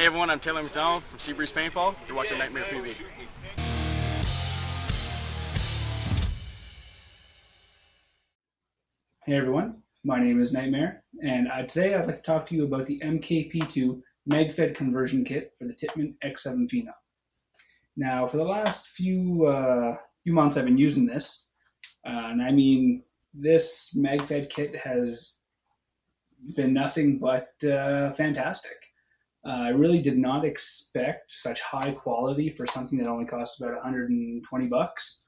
everyone, I'm Taylor McDonald from Seabreeze Paintball. You're watching NightmarePB. Hey everyone, my name is Nightmare, and today I'd like to talk to you about the MKP-II magfed conversion kit for the Tippmann X7 Phenom. Now, for the last few months I've been using this, and I mean, this magfed kit has been nothing but fantastic. I really did not expect such high quality for something that only cost about 120 bucks,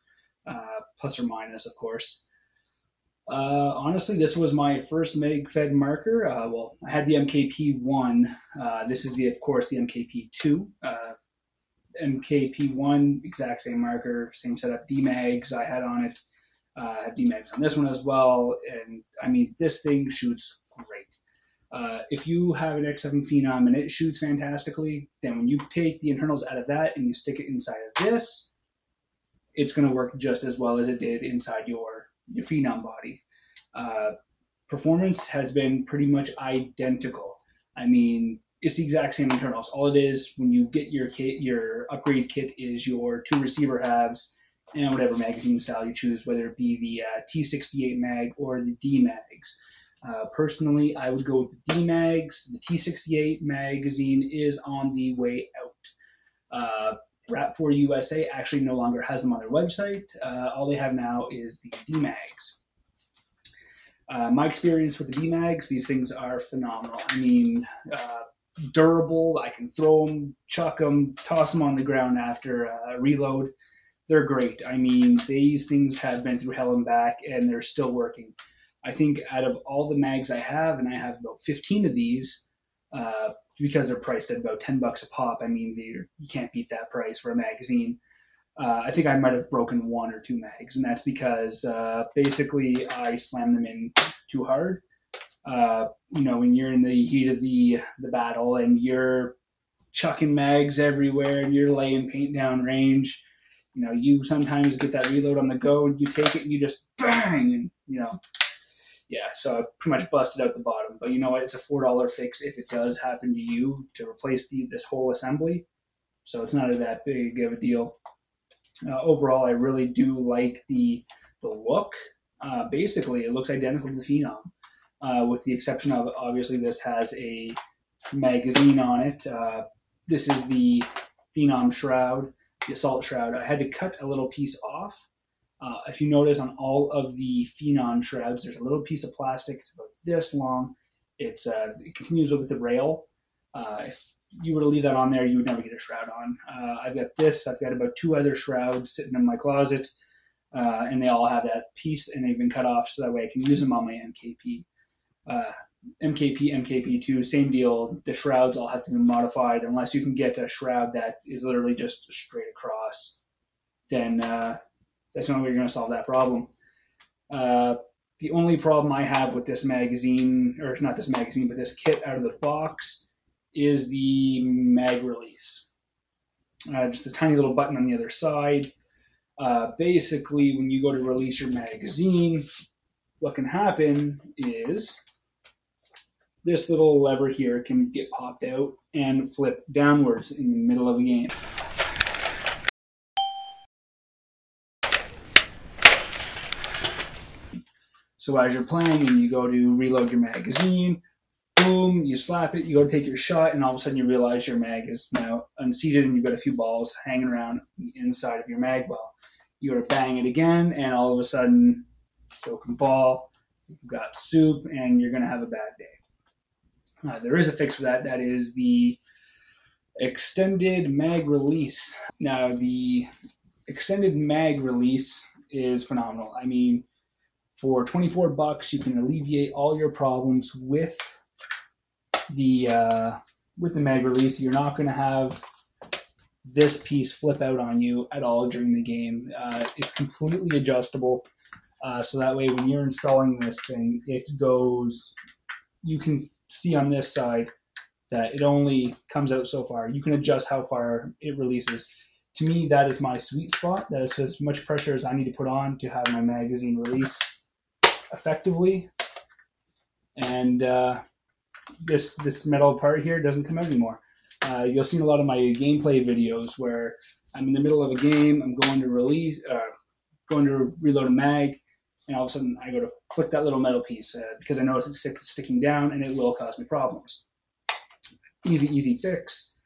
plus or minus, of course. Honestly, this was my first magfed marker. Well, I had the MKP-I. This is, of course, the MKP-II. MKP-I, exact same marker, same setup, D-mags I had on it. I have D-mags on this one as well. And I mean, this thing shoots great. If you have an X7 Phenom and it shoots fantastically, then when you take the internals out of that and you stick it inside of this, it's going to work just as well as it did inside your Phenom body. Performance has been pretty much identical. I mean, it's the exact same internals. All it is when you get your kit, your upgrade kit, is your 2 receiver halves and whatever magazine style you choose, whether it be the T68 mag or the D mags. Personally, I would go with the D mags. The T68 magazine is on the way out. Rap4 USA actually no longer has them on their website. All they have now is the D-mags. My experience with the D-mags, these things are phenomenal. I mean, durable. I can throw them, chuck them, toss them on the ground after reload. They're great. I mean, these things have been through hell and back, and they're still working. I think out of all the mags I have, and I have about 15 of these, because they're priced at about 10 bucks a pop. I mean, you can't beat that price for a magazine. I think I might have broken 1 or 2 mags, and that's because basically I slammed them in too hard. You know, when you're in the heat of the battle and you're chucking mags everywhere and you're laying paint down range, you know, you sometimes get that reload on the go and you take it and you just bang, and you know. Yeah, so I pretty much busted out the bottom. But you know what? It's a $4 fix if it does happen to you to replace this whole assembly. So it's not that big of a deal. Overall, I really do like the look. Basically, it looks identical to the Phenom, with the exception of, obviously, this has a magazine on it. This is the Phenom shroud, the assault shroud. I had to cut a little piece off. If you notice on all of the Phenom shrouds, there's a little piece of plastic. It's about this long. It continues over the rail. If you were to leave that on there, you would never get a shroud on. I've got this. I've got about 2 other shrouds sitting in my closet, and they all have that piece, and they've been cut off so that way I can use them on my MKP. MKP-II, same deal. The shrouds all have to be modified. Unless you can get a shroud that is literally just straight across, then that's the only way you're going to solve that problem. The only problem I have with this magazine, or not this magazine, but this kit out of the box, is the mag release. Just this tiny little button on the other side. Basically, when you go to release your magazine, what can happen is this little lever here can get popped out and flip downwards in the middle of the game. So as you're playing and you go to reload your magazine, boom, you slap it, you go to take your shot, and all of a sudden you realize your mag is now unseated and you've got a few balls hanging around the inside of your mag ball. You go to bang it again, and all of a sudden, broken ball, you've got soup, and you're going to have a bad day. There is a fix for that. That is the extended mag release. Now, the extended mag release is phenomenal. I mean, for 24 bucks, you can alleviate all your problems with the mag release. You're not going to have this piece flip out on you at all during the game. It's completely adjustable, so that way when you're installing this thing, it goes. You can see on this side that it only comes out so far. You can adjust how far it releases. To me, that is my sweet spot. That is as much pressure as I need to put on to have my magazine release effectively. And this metal part here doesn't come out anymore. You'll see a lot of my gameplay videos where I'm in the middle of a game, I'm going to reload a mag, and all of a sudden I go to flick that little metal piece because I notice it's sticking down and it will cause me problems. Easy fix.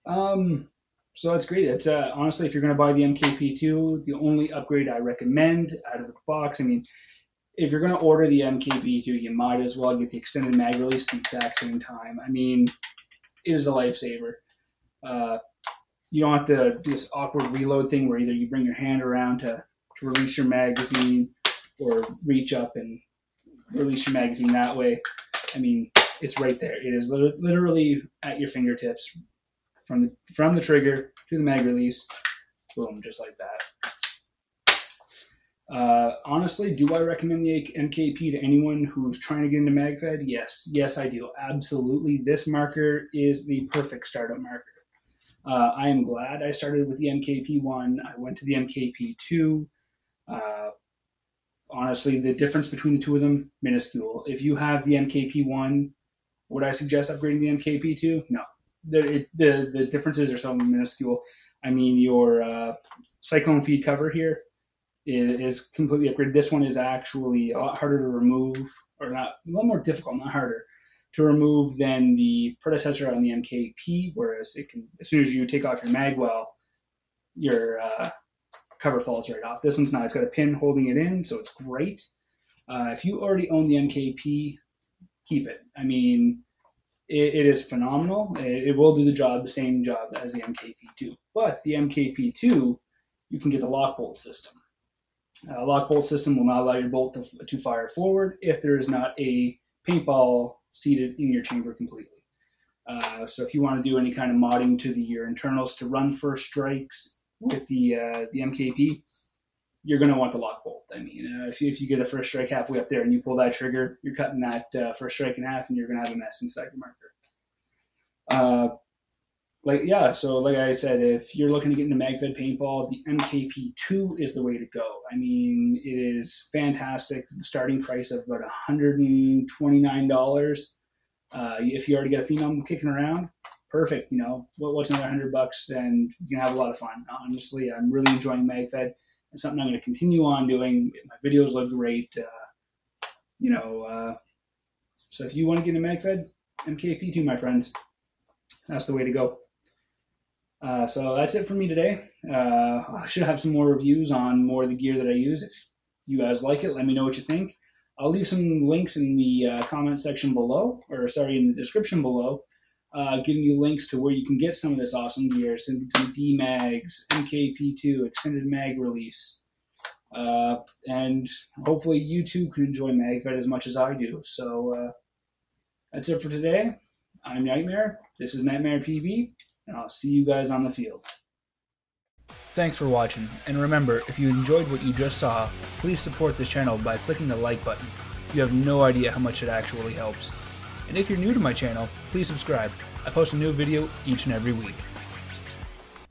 So that's great. It's honestly, if you're going to buy the MKP-II, the only upgrade I recommend out of the box, I mean, if you're going to order the MKP-II, you might as well get the extended mag release at the exact same time. I mean, it is a lifesaver. You don't have to do this awkward reload thing where either you bring your hand around to release your magazine or reach up and release your magazine that way. I mean, it's right there. It is literally at your fingertips from the trigger to the mag release. Boom, just like that. Honestly, do I recommend the MKP to anyone who's trying to get into magfed? Yes, I do. Absolutely. This marker is the perfect startup marker. I am glad I started with the MKP-I. I went to the MKP-II. Honestly, the difference between the two of them, minuscule. If you have the MKP-I, would I suggest upgrading the MKP-II? No. The differences are so minuscule. I mean, your cyclone feed cover here is completely upgraded. This one is actually a lot harder to remove, or not, a lot more difficult, not harder to remove than the predecessor on the MKP, whereas it can, as soon as you take off your mag well, your cover falls right off. This one's not. It's got a pin holding it in, so it's great. If you already own the MKP, keep it. I mean, it is phenomenal. It will do the same job as the MKP-II. But the MKP-II, you can get the lock bolt system. Lock bolt system will not allow your bolt to fire forward if there is not a paintball seated in your chamber completely. So if you want to do any kind of modding to your internals to run first strikes with the MKP, you're going to want the lock bolt. I mean, if you get a first strike halfway up there and you pull that trigger, you're cutting that first strike in half and you're going to have a mess inside your marker. So like I said, if you're looking to get into magfed paintball, the MKP-II is the way to go. I mean, it is fantastic. The starting price of about $129. If you already got a phenom kicking around, perfect. You know, what's another $100? Then you can have a lot of fun. Honestly, I'm really enjoying magfed. It's something I'm going to continue on doing. My videos look great. So if you want to get into magfed, MKP-II, my friends, that's the way to go. So that's it for me today. I should have some more reviews on more of the gear that I use. If you guys like it, let me know what you think. I'll leave some links in the comment section below, in the description below, giving you links to where you can get some of this awesome gear, some D-mags, MKP-II, extended mag release. And hopefully you too can enjoy magfed as much as I do. So that's it for today. I'm Nightmare. This is NightmarePB. And I'll see you guys on the field. Thanks for watching, and remember, if you enjoyed what you just saw, please support this channel by clicking the like button. You have no idea how much it actually helps. And if you're new to my channel, please subscribe. I post a new video each and every week.